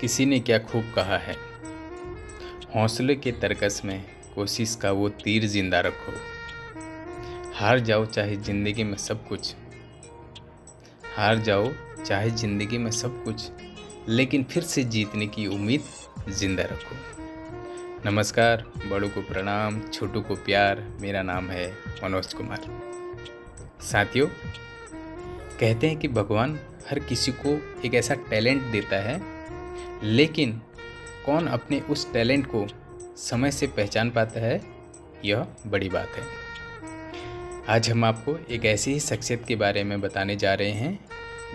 किसी ने क्या खूब कहा है, हौसले के तरकस में कोशिश का वो तीर जिंदा रखो। हार जाओ चाहे जिंदगी में सब कुछ, हार जाओ चाहे जिंदगी में सब कुछ, लेकिन फिर से जीतने की उम्मीद जिंदा रखो। नमस्कार, बड़ों को प्रणाम, छोटों को प्यार। मेरा नाम है मनोज कुमार। साथियों, कहते हैं कि भगवान हर किसी को एक ऐसा टैलेंट देता है, लेकिन कौन अपने उस टैलेंट को समय से पहचान पाता है, यह बड़ी बात है। आज हम आपको एक ऐसी ही शख्सियत के बारे में बताने जा रहे हैं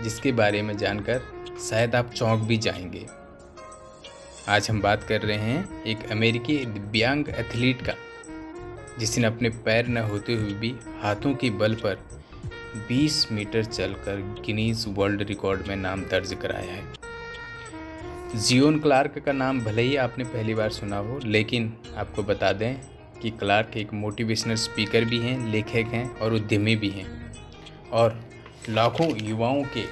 जिसके बारे में जानकर शायद आप चौंक भी जाएंगे। आज हम बात कर रहे हैं एक अमेरिकी दिव्यांग एथलीट का, जिसने अपने पैर न होते हुए भी हाथों के बल पर 20 मीटर चलकर गिनीज वर्ल्ड रिकॉर्ड में नाम दर्ज कराया है। जियोन क्लार्क का नाम भले ही आपने पहली बार सुना हो, लेकिन आपको बता दें कि क्लार्क एक मोटिवेशनल स्पीकर भी हैं, लेखक हैं और उद्यमी भी हैं, और लाखों युवाओं के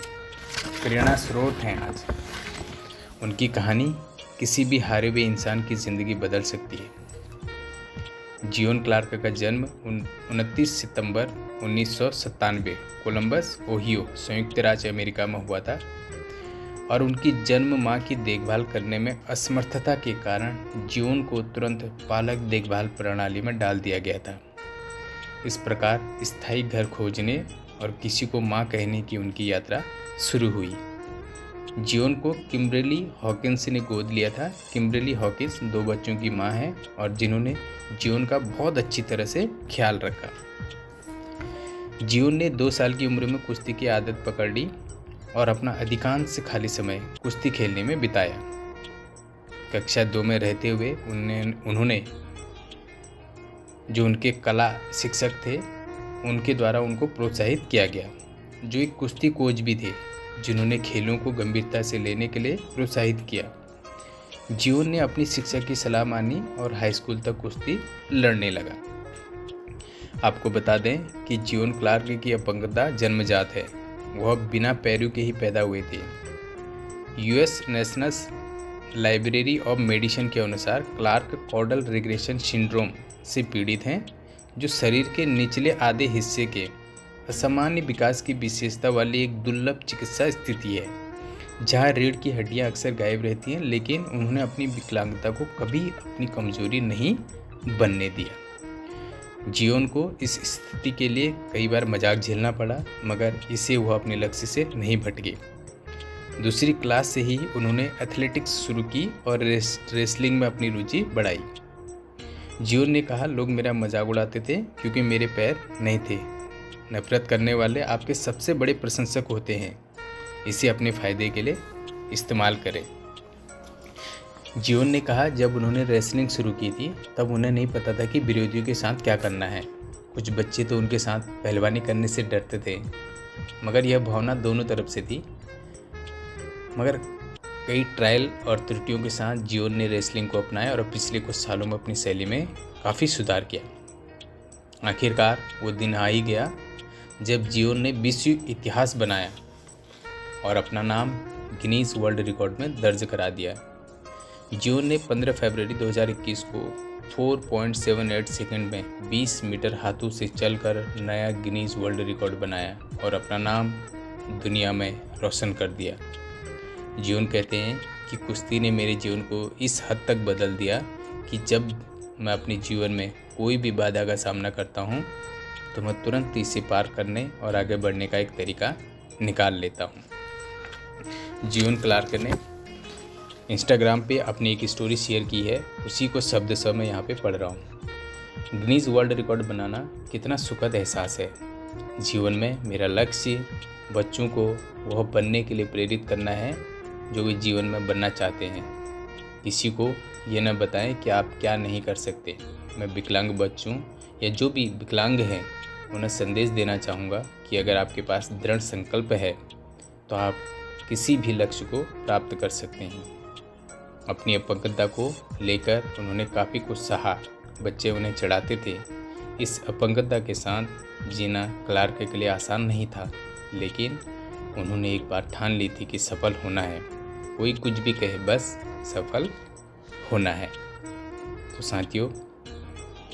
प्रेरणा स्रोत हैं। आज उनकी कहानी किसी भी हारे हुए इंसान की ज़िंदगी बदल सकती है। जियोन क्लार्क का जन्म 29 सितंबर 1997 कोलंबस, ओहियो, संयुक्त राज्य अमेरिका में हुआ था, और उनकी जन्म मां की देखभाल करने में असमर्थता के कारण जियोन को तुरंत पालक देखभाल प्रणाली में डाल दिया गया था। इस प्रकार स्थायी घर खोजने और किसी को मां कहने की उनकी यात्रा शुरू हुई। जियोन को किम्बर्ली हॉकिंस ने गोद लिया था। किम्बर्ली हॉकिंस 2 बच्चों की मां है और जिन्होंने जियोन का बहुत अच्छी तरह से ख्याल रखा। जियोन ने 2 साल की उम्र में कुश्ती की आदत पकड़ ली और अपना अधिकांश खाली समय कुश्ती खेलने में बिताया। कक्षा 2 में रहते हुए उन्होंने जो उनके कला शिक्षक थे, उनके द्वारा उनको प्रोत्साहित किया गया, जो एक कुश्ती कोच भी थे, जिन्होंने खेलों को गंभीरता से लेने के लिए प्रोत्साहित किया। जियोन ने अपनी शिक्षक की सलाह मानी और हाई स्कूल तक कुश्ती लड़ने लगा। आपको बता दें कि जियोन क्लार्क की अपंगता जन्मजात है। वह बिना पैरों के ही पैदा हुए थे। US national library of medicine के अनुसार क्लार्क कॉर्डल रिग्रेशन सिंड्रोम से पीड़ित हैं, जो शरीर के निचले आधे हिस्से के असामान्य विकास की विशेषता वाली एक दुर्लभ चिकित्सा स्थिति है, जहां रीढ़ की हड्डियां अक्सर गायब रहती हैं, लेकिन उन्होंने अपनी विकलांगता को कभी अपनी कमजोरी नहीं बनने दिया। जियोन को इस स्थिति के लिए कई बार मजाक झेलना पड़ा, मगर इससे वह अपने लक्ष्य से नहीं भटके। दूसरी क्लास से ही उन्होंने एथलेटिक्स शुरू की और रेसलिंग में अपनी रुचि बढ़ाई। जियोन ने कहा, लोग मेरा मजाक उड़ाते थे क्योंकि मेरे पैर नहीं थे। नफरत करने वाले आपके सबसे बड़े प्रशंसक होते हैं। इसे अपने फायदे के लिए इस्तेमाल करें। जियोन ने कहा, जब उन्होंने रेसलिंग शुरू की थी तब उन्हें नहीं पता था कि विरोधियों के साथ क्या करना है। कुछ बच्चे तो उनके साथ पहलवानी करने से डरते थे, मगर यह भावना दोनों तरफ से थी। मगर कई ट्रायल और त्रुटियों के साथ जियोन ने रेसलिंग को अपनाया और पिछले कुछ सालों में अपनी शैली में काफ़ी सुधार किया। आखिरकार वो दिन आ ही गया जब जियोन ने विश्व इतिहास बनाया और अपना नाम गिनीज वर्ल्ड रिकॉर्ड में दर्ज करा दिया। जियोन ने 15 फरवरी 2021 को 4.78 सेकंड में 20 मीटर हाथों से चलकर नया गिनीज वर्ल्ड रिकॉर्ड बनाया और अपना नाम दुनिया में रोशन कर दिया। जियोन कहते हैं कि कुश्ती ने मेरे जीवन को इस हद तक बदल दिया कि जब मैं अपने जीवन में कोई भी बाधा का सामना करता हूँ तो मैं तुरंत इसे पार करने और आगे बढ़ने का एक तरीका निकाल लेता हूँ। जियोन क्लार्क ने इंस्टाग्राम पे अपनी एक स्टोरी शेयर की है, उसी को शब्द शब्द मैं यहाँ पे पढ़ रहा हूँ। गिनीज वर्ल्ड रिकॉर्ड बनाना कितना सुखद एहसास है। जीवन में मेरा लक्ष्य बच्चों को वह बनने के लिए प्रेरित करना है जो वे जीवन में बनना चाहते हैं। किसी को ये न बताएं कि आप क्या नहीं कर सकते। मैं विकलांग बच्चों या जो भी विकलांग हैं उन्हें संदेश देना चाहूँगा कि अगर आपके पास दृढ़ संकल्प है तो आप किसी भी लक्ष्य को प्राप्त कर सकते हैं। अपनी अपंगता को लेकर उन्होंने काफ़ी कुछ सहा। बच्चे उन्हें चढ़ाते थे। इस अपंगता के साथ जीना क्लार्क के लिए आसान नहीं था, लेकिन उन्होंने एक बार ठान ली थी कि सफल होना है। कोई कुछ भी कहे, बस सफल होना है। तो साथियों,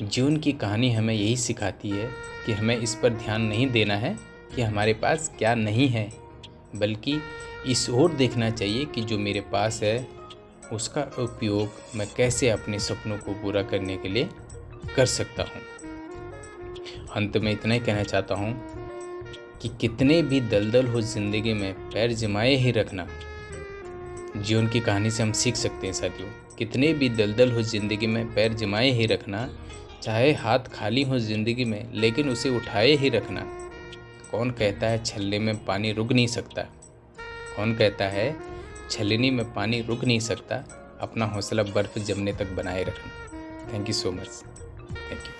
जीवन की कहानी हमें यही सिखाती है कि हमें इस पर ध्यान नहीं देना है कि हमारे पास क्या नहीं है, बल्कि इस ओर देखना चाहिए कि जो मेरे पास है उसका उपयोग मैं कैसे अपने सपनों को पूरा करने के लिए कर सकता हूँ। अंत में इतना ही कहना चाहता हूँ कि कितने भी दलदल हो ज़िंदगी में, पैर जमाए ही रखना। जीवन की कहानी से हम सीख सकते हैं साथियों, कितने भी दलदल हो ज़िंदगी में, पैर जमाए ही रखना। चाहे हाथ खाली हो ज़िंदगी में, लेकिन उसे उठाए ही रखना। कौन कहता है छलने में पानी रुक नहीं सकता? कौन कहता है छलनी में पानी रुक नहीं सकता? अपना हौसला बर्फ़ जमने तक बनाए रखना। Thank you so much. Thank you.